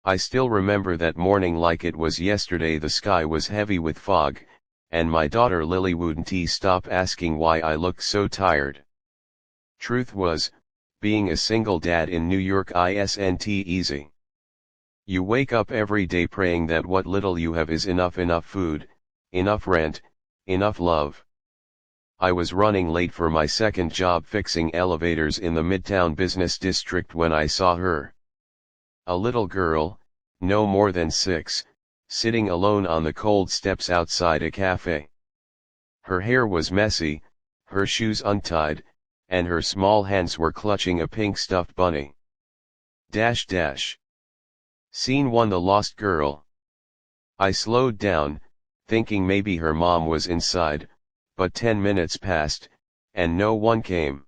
I still remember that morning like it was yesterday. The sky was heavy with fog, and my daughter Lily wouldn't stop asking why I looked so tired. Truth was, being a single dad in New York isn't easy. You wake up every day praying that what little you have is enough food, enough rent, enough love. I was running late for my second job fixing elevators in the Midtown business district when I saw her. A little girl, no more than 6, sitting alone on the cold steps outside a cafe. Her hair was messy, her shoes untied, and her small hands were clutching a pink stuffed bunny. Scene 1: The Lost Girl. I slowed down, thinking maybe her mom was inside, but 10 minutes passed, and no one came.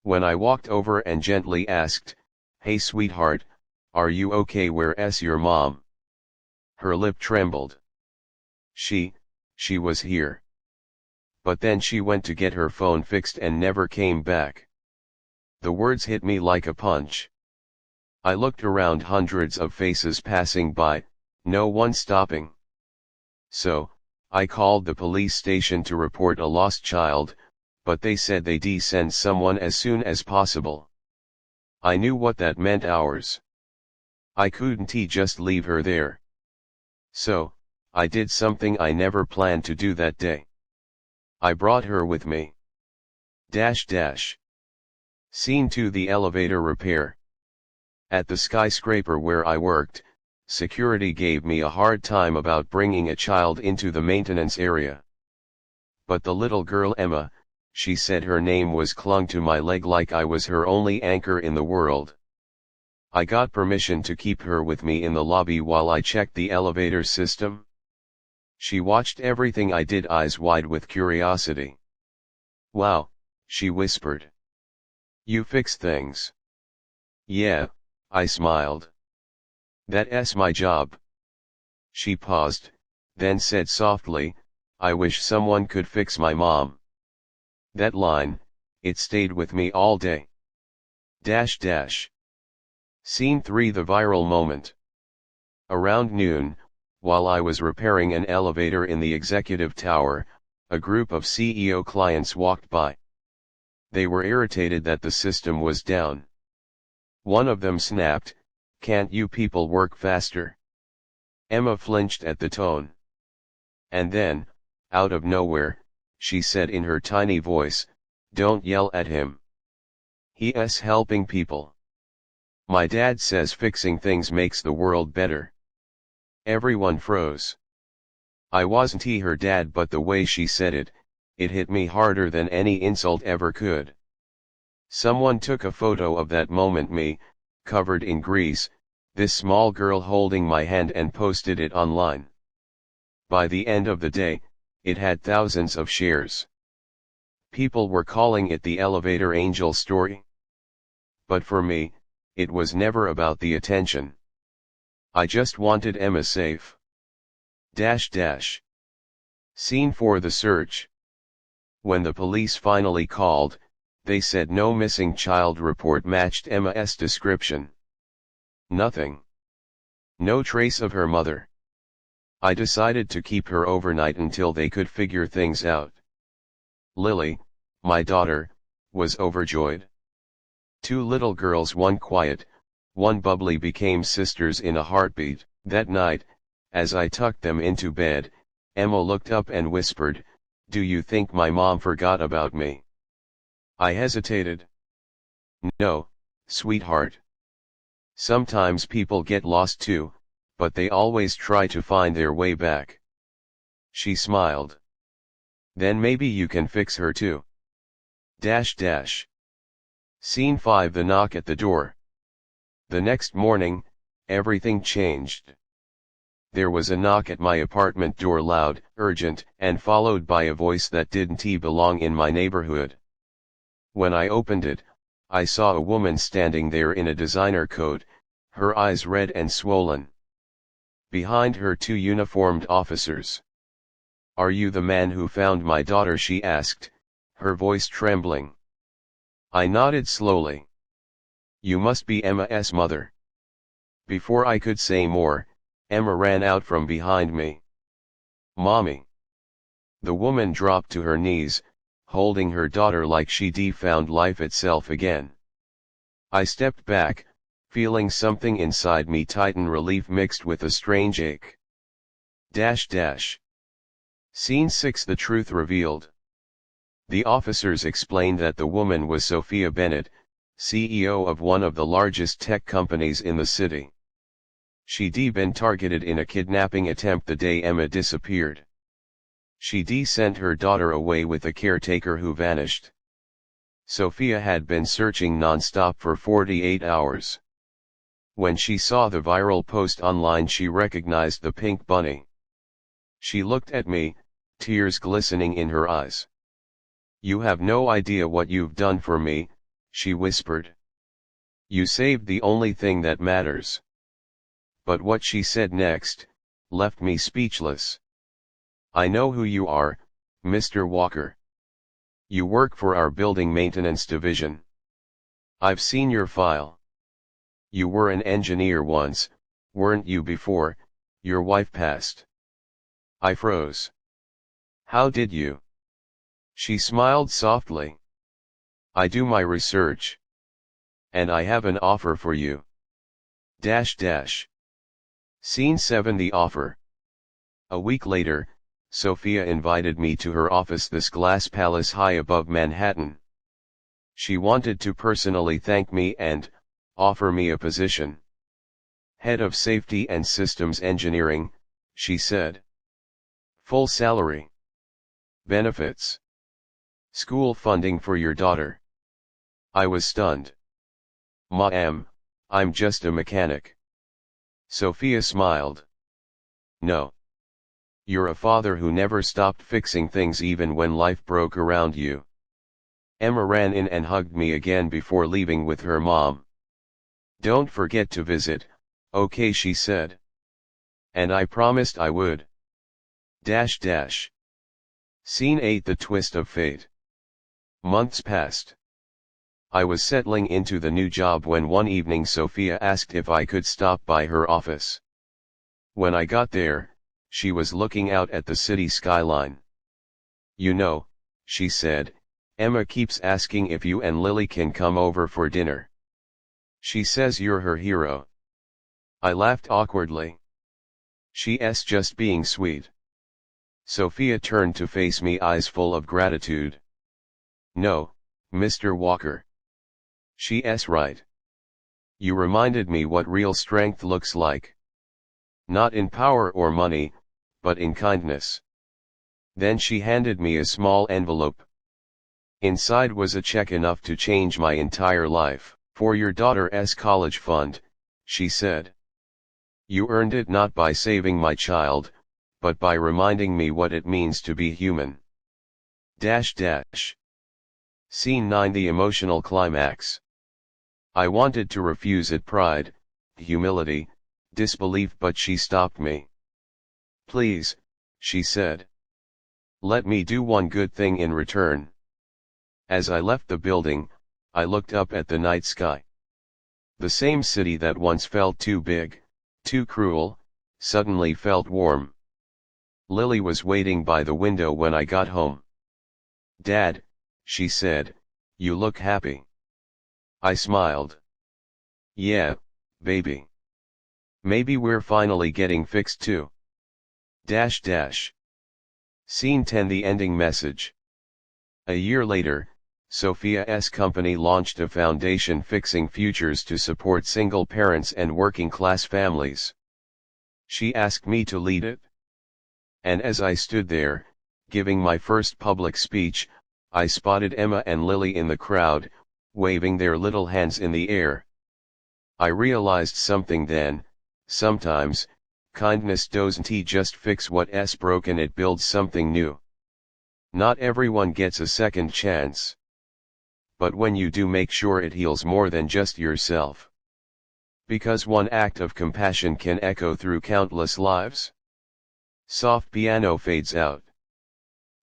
When I walked over and gently asked, "Hey sweetheart, are you okay? Where's your mom?" Her lip trembled. She was here. But then she went to get her phone fixed and never came back. The words hit me like a punch. I looked around, hundreds of faces passing by, no one stopping. So, I called the police station to report a lost child, but they said they'd send someone as soon as possible. I knew what that meant: hours. I couldn't just leave her there. So, I did something I never planned to do that day. I brought her with me. Scene 2: The Elevator Repair. At the skyscraper where I worked, security gave me a hard time about bringing a child into the maintenance area. But the little girl Emma, she said her name, was clung to my leg like I was her only anchor in the world. I got permission to keep her with me in the lobby while I checked the elevator system. She watched everything I did, eyes wide with curiosity. "Wow," she whispered. "You fix things." "Yeah," I smiled. "That's my job." She paused, then said softly, "I wish someone could fix my mom." That line, it stayed with me all day. Scene 3: The Viral Moment. Around noon, while I was repairing an elevator in the executive tower, a group of CEO clients walked by. They were irritated that the system was down. One of them snapped, "Can't you people work faster?" Emma flinched at the tone. And then, out of nowhere, she said in her tiny voice, "Don't yell at him. He's helping people. My dad says fixing things makes the world better." Everyone froze. I wasn't her dad, but the way she said it, it hit me harder than any insult ever could. Someone took a photo of that moment, me, covered in grease, this small girl holding my hand, and posted it online. By the end of the day, it had thousands of shares. People were calling it the elevator angel story. But for me, it was never about the attention. I just wanted Emma safe. Scene 4: The Search. When the police finally called, they said no missing child report matched Emma's description. Nothing. No trace of her mother. I decided to keep her overnight until they could figure things out. Lily, my daughter, was overjoyed. 2 little girls, one quiet, one bubbly, became sisters in a heartbeat. That night, as I tucked them into bed, Emma looked up and whispered, "Do you think my mom forgot about me?" I hesitated. "No, sweetheart. Sometimes people get lost too, but they always try to find their way back." She smiled. "Then maybe you can fix her too." Scene 5: The Knock at the Door. The next morning, everything changed. There was a knock at my apartment door, loud, urgent, and followed by a voice that didn't belong in my neighborhood. When I opened it, I saw a woman standing there in a designer coat, her eyes red and swollen. Behind her, 2 uniformed officers. "Are you the man who found my daughter?" she asked, her voice trembling. I nodded slowly. "You must be Emma's mother." Before I could say more, Emma ran out from behind me. "Mommy!" The woman dropped to her knees, holding her daughter like she'd found life itself again. I stepped back, feeling something inside me tighten, relief mixed with a strange ache. Scene 6. The truth revealed. The officers explained that the woman was Sophia Bennett, CEO of one of the largest tech companies in the city. She'd been targeted in a kidnapping attempt the day Emma disappeared. She'd sent her daughter away with a caretaker who vanished. Sophia had been searching non-stop for 48 hours. When she saw the viral post online, she recognized the pink bunny. She looked at me, tears glistening in her eyes. "You have no idea what you've done for me," she whispered. "You saved the only thing that matters." But what she said next left me speechless. "I know who you are, Mr. Walker. You work for our building maintenance division. I've seen your file. You were an engineer once, weren't you, before your wife passed?" I froze. "How did you?" She smiled softly. "I do my research. And I have an offer for you. Scene 7. The offer. A week later, Sophia invited me to her office, this glass palace high above Manhattan. She wanted to personally thank me and offer me a position. Head of Safety and Systems Engineering, she said. Full salary. Benefits. School funding for your daughter. I was stunned. "Ma'am, I'm just a mechanic." Sophia smiled. "No. You're a father who never stopped fixing things even when life broke around you." Emma ran in and hugged me again before leaving with her mom. "Don't forget to visit, okay?" she said. And I promised I would. Scene 8. The twist of fate. Months passed. I was settling into the new job when one evening Sophia asked if I could stop by her office. When I got there, she was looking out at the city skyline. "You know," she said, "Emma keeps asking if you and Lily can come over for dinner. She says you're her hero." I laughed awkwardly. "She's just being sweet." Sophia turned to face me, eyes full of gratitude. "No, Mr. Walker. She's right. You reminded me what real strength looks like. Not in power or money, but in kindness." Then she handed me a small envelope. Inside was a check enough to change my entire life. "For your daughter's college fund," she said. "You earned it not by saving my child, but by reminding me what it means to be human." Scene 9. The emotional climax. I wanted to refuse it, pride, humility, disbelief, but she stopped me. "Please," she said. "Let me do one good thing in return." As I left the building, I looked up at the night sky. The same city that once felt too big, too cruel, suddenly felt warm. Lily was waiting by the window when I got home. "Dad," she said, "you look happy." I smiled. "Yeah, baby. Maybe we're finally getting fixed too." Scene 10. The ending message. A year later, Sophia's company launched a foundation fixing futures to support single parents and working class families. She asked me to lead it. And as I stood there, giving my first public speech, I spotted Emma and Lily in the crowd, waving their little hands in the air. I realized something then: sometimes, kindness doesn't just fix what's broken, it builds something new. Not everyone gets a second chance. But when you do, make sure it heals more than just yourself. Because one act of compassion can echo through countless lives. Soft piano fades out.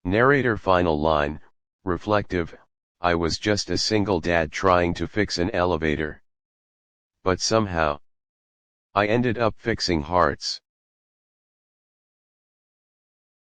Narrator final line, reflective: I was just a single dad trying to fix an elevator. But somehow, I ended up fixing hearts.